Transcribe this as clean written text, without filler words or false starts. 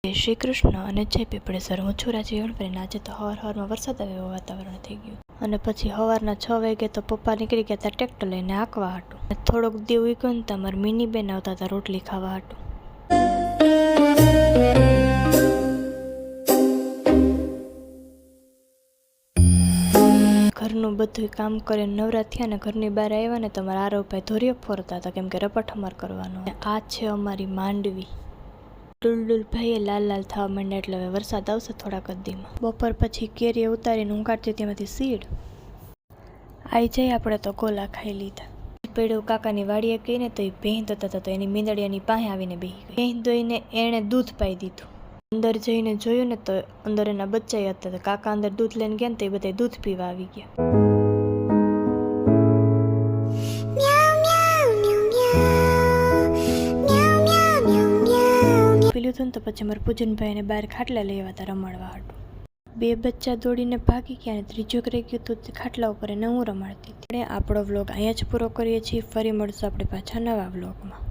જય શ્રી કૃષ્ણ અને જય પીપળેશ્વર. હું છું રાજી વણપરી. આજે તો હવારમાં વરસાદ આવે એવું વાતાવરણ થઈ ગયું અને પછી સવારના 6 વાગે તો પપ્પા નીકળી ગયા હતા ટ્રેક્ટર લઈને આંકવા હાટું. થોડોક દી ઉગ્યો ને તમારી મિની બેન આવતા હતા રોટલી ખાવા હાટું. ઘરનું બધું કામ કરીને નવરા થયા ને ઘરની બહાર આવ્યા ને તમારા આરવભાઈ ધોરિયો ફોરતા હતા કેમ કે રપટહમાર કરવાનો. આ છે અમારી માંડવી. ડુલડુલ ભાઈએ લાલ લાલ થવા માંડ્યા એટલે હવે વરસાદ આવશે થોડાક દીમાં. બપોર પછી કેરી ઉતારીને ઊંઘાડતી તેમાંથી સીડ આવી જાય. આપણે તો ગોલા ખાઈ લીધા. પેડું કાકાની વાડીએ ગઈને તો એ ભેંસ દોતા હતા તો એની મીંદડિયાની પાસે આવીને બેસી ગઈ. ભેંસ દોઈને એણે દૂધ પાઈ દીધું. અંદર જઈને જોયું ને તો અંદર એના બચ્ચા હતા. તો કાકા અંદર દૂધ લઈને ગયા ને તો એ બધા દૂધ પીવા આવી ગયા. પીલું હતું ને તો પછી અમારા પૂજનભાઈને બહાર ખાટલા લેવા હતા રમાડવા હાટું. 2 બચ્ચા દોડીને ભાગી ગયા ને ત્રીજું રહી ગયું તો ખાટલા ઉપર એને હું રમાડતી હતી. આપણો વ્લોગ અહીંયા જ પૂરો કરીએ છીએ. ફરી મળશું આપણે પાછા નવા વ્લોગમાં.